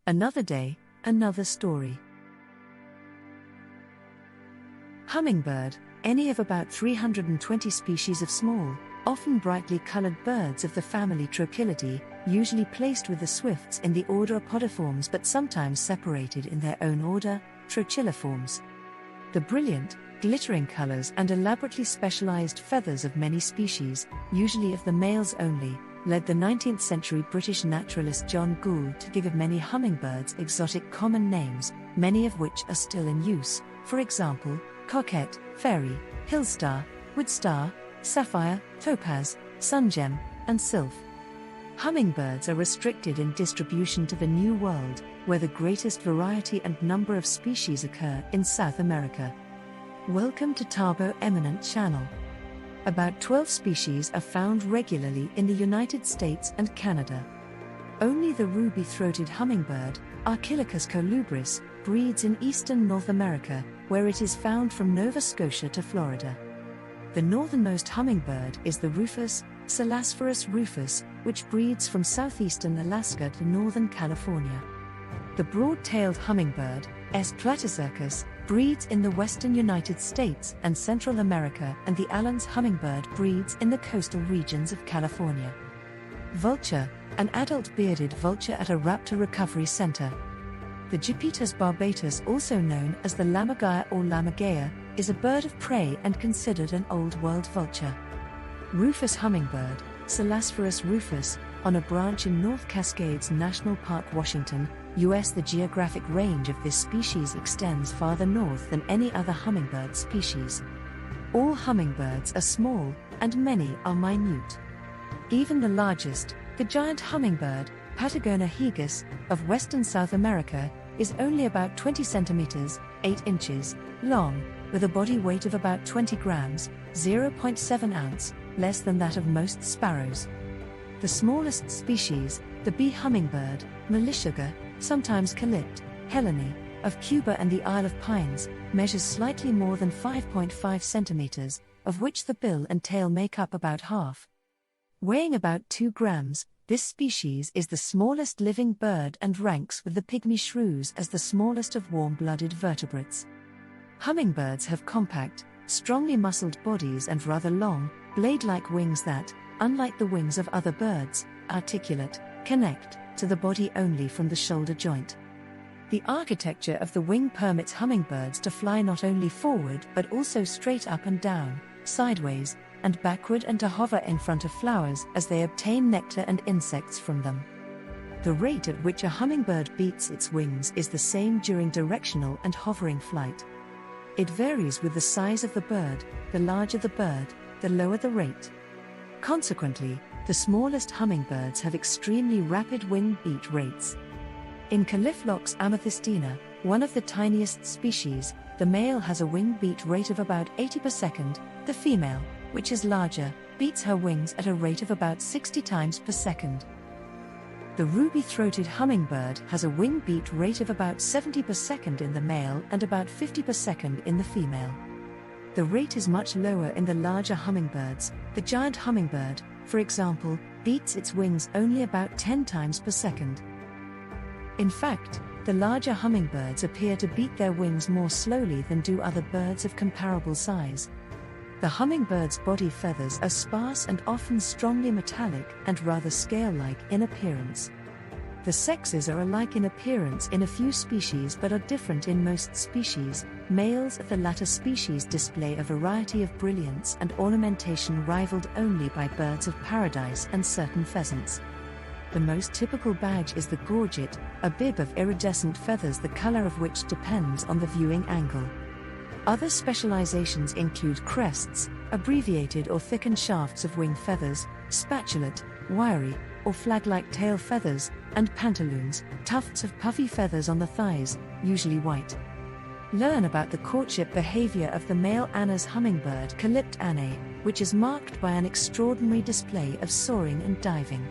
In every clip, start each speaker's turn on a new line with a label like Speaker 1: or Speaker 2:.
Speaker 1: Another day, another story. Hummingbird, any of about 320 species of small, often brightly colored birds of the family Trochilidae, usually placed with the swifts in the order Apodiformes but sometimes separated in their own order, Trochiliformes. The brilliant, glittering colors and elaborately specialized feathers of many species, usually of the males only, led the 19th century British naturalist John Gould to give many hummingbirds exotic common names, many of which are still in use, for example, coquette, fairy, hillstar, woodstar, sapphire, topaz, sungem, and sylph. Hummingbirds are restricted in distribution to the New World, where the greatest variety and number of species occur in South America. Welcome to Tabo Eminent Channel. About 12 species are found regularly in the United States and Canada. Only the ruby-throated hummingbird, Archilochus colubris, breeds in eastern North America, where it is found from Nova Scotia to Florida. The northernmost hummingbird is the rufous, Selasphorus rufus, which breeds from southeastern Alaska to northern California. The broad-tailed hummingbird, S. platycercus, breeds in the western United States and Central America, and the Allen's hummingbird breeds in the coastal regions of California. Vulture, an adult bearded vulture at a raptor recovery center. The Gepetus barbatus, also known as the lammergeier or lammergeier, is a bird of prey and considered an Old World vulture. Rufous hummingbird, Selasphorus rufus, on a branch in North Cascades National Park, Washington, U.S. The geographic range of this species extends farther north than any other hummingbird species. All hummingbirds are small, and many are minute. Even the largest, the giant hummingbird, Patagonia higus, of western South America, is only about 20 centimeters, 8 inches, long, with a body weight of about 20 grams, 0.7 ounce, less than that of most sparrows. The smallest species, the bee hummingbird, Melisshuga, sometimes Calypt, Helene, of Cuba and the Isle of Pines, measures slightly more than 5.5 centimeters, of which the bill and tail make up about half. Weighing about 2 grams, this species is the smallest living bird and ranks with the pygmy shrews as the smallest of warm-blooded vertebrates. Hummingbirds have compact, strongly muscled bodies and rather long, blade-like wings that, unlike the wings of other birds, articulate, connect to the body only from the shoulder joint. The architecture of the wing permits hummingbirds to fly not only forward but also straight up and down, sideways, and backward, and to hover in front of flowers as they obtain nectar and insects from them. The rate at which a hummingbird beats its wings is the same during directional and hovering flight. It varies with the size of the bird. The larger the bird, the lower the rate. Consequently, the smallest hummingbirds have extremely rapid wing beat rates. In Calyphlox amethystina, one of the tiniest species, the male has a wing beat rate of about 80 per second, the female, which is larger, beats her wings at a rate of about 60 times per second. The ruby-throated hummingbird has a wing beat rate of about 70 per second in the male and about 50 per second in the female. The rate is much lower in the larger hummingbirds. The giant hummingbird, for example, beats its wings only about 10 times per second. In fact, the larger hummingbirds appear to beat their wings more slowly than do other birds of comparable size. The hummingbird's body feathers are sparse and often strongly metallic and rather scale-like in appearance. The sexes are alike in appearance in a few species but are different in most species. Males of the latter species display a variety of brilliance and ornamentation rivaled only by birds of paradise and certain pheasants. The most typical badge is the gorget, a bib of iridescent feathers the color of which depends on the viewing angle. Other specializations include crests, abbreviated or thickened shafts of wing feathers, spatulate, wiry, or flag-like tail feathers, and pantaloons, tufts of puffy feathers on the thighs, usually white. Learn about the courtship behavior of the male Anna's hummingbird Calypt annae, which is marked by an extraordinary display of soaring and diving.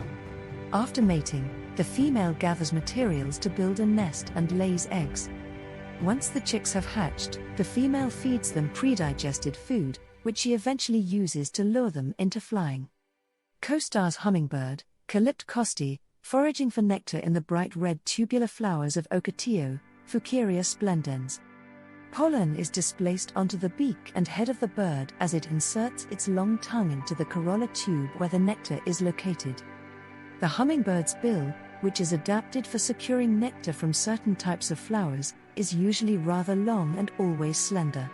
Speaker 1: After mating, the female gathers materials to build a nest and lays eggs. Once the chicks have hatched, the female feeds them pre-digested food, which she eventually uses to lure them into flying. Co-star's hummingbird, Calypt costi, foraging for nectar in the bright red tubular flowers of Ocotillo, Fucaria splendens. Pollen is displaced onto the beak and head of the bird as it inserts its long tongue into the corolla tube where the nectar is located. The hummingbird's bill, which is adapted for securing nectar from certain types of flowers, is usually rather long and always slender.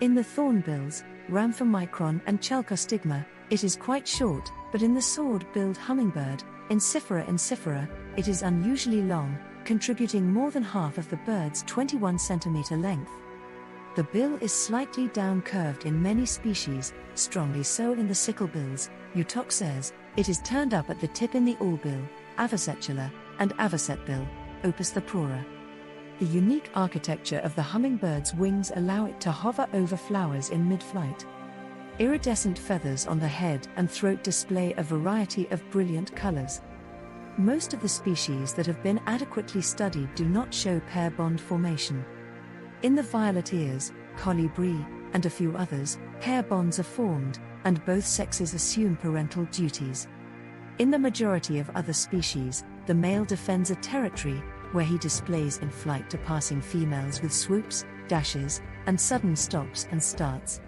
Speaker 1: In the thornbills, Rhamphomicron and Chalcostigma, it is quite short, but in the sword-billed hummingbird, Encifera, it is unusually long, contributing more than half of the bird's 21 cm length. The bill is slightly down-curved in many species, strongly so in the sicklebills, Eutoxers. It is turned up at the tip in the allbill, Avicetula, and Avicetbill, Opus thepora. The unique architecture of the hummingbird's wings allow it to hover over flowers in mid-flight. Iridescent feathers on the head and throat display a variety of brilliant colors. Most of the species that have been adequately studied do not show pair bond formation. In the violet ears, colibri, and a few others, pair bonds are formed, and both sexes assume parental duties. In the majority of other species, the male defends a territory, where he displays in flight to passing females with swoops, dashes, and sudden stops and starts.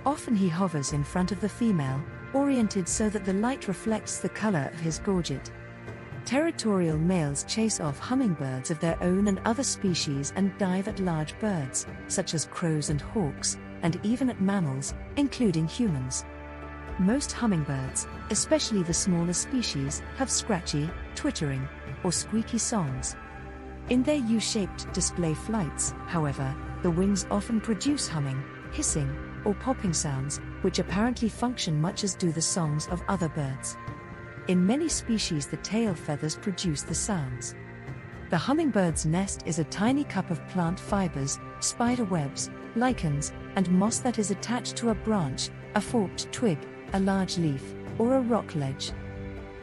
Speaker 1: Often he hovers in front of the female, oriented so that the light reflects the color of his gorget. Territorial males chase off hummingbirds of their own and other species and dive at large birds, such as crows and hawks, and even at mammals, including humans. Most hummingbirds, especially the smaller species, have scratchy, twittering, or squeaky songs. In their U-shaped display flights, however, the wings often produce humming, hissing, or popping sounds, which apparently function much as do the songs of other birds. In many species the tail feathers produce the sounds. The hummingbird's nest is a tiny cup of plant fibers, spider webs, lichens, and moss that is attached to a branch, a forked twig, a large leaf, or a rock ledge.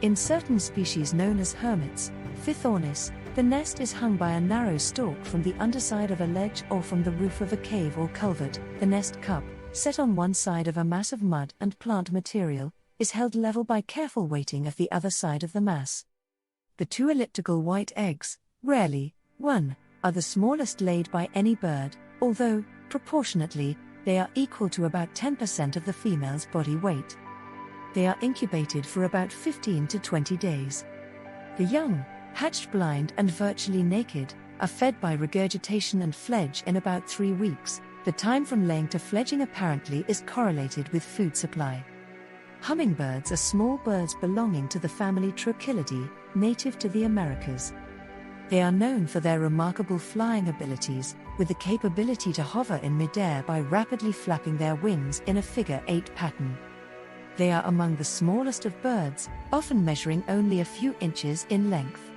Speaker 1: In certain species known as hermits, Phythornis, the nest is hung by a narrow stalk from the underside of a ledge or from the roof of a cave or culvert. The nest cup, set on one side of a mass of mud and plant material, is held level by careful weighting of the other side of the mass. The two elliptical white eggs, rarely one, are the smallest laid by any bird, although, proportionately, they are equal to about 10% of the female's body weight. They are incubated for about 15 to 20 days. The young, hatched blind and virtually naked, are fed by regurgitation and fledge in about 3 weeks. The time from laying to fledging apparently is correlated with food supply. Hummingbirds are small birds belonging to the family Trochilidae, native to the Americas. They are known for their remarkable flying abilities, with the capability to hover in midair by rapidly flapping their wings in a figure-8 pattern. They are among the smallest of birds, often measuring only a few inches in length.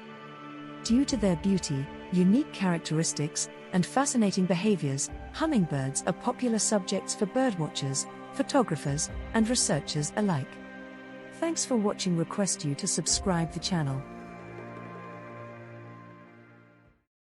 Speaker 1: Due to their beauty, unique characteristics, and fascinating behaviors, hummingbirds are popular subjects for birdwatchers, photographers, and researchers alike. Thanks for watching. Request you to subscribe the channel.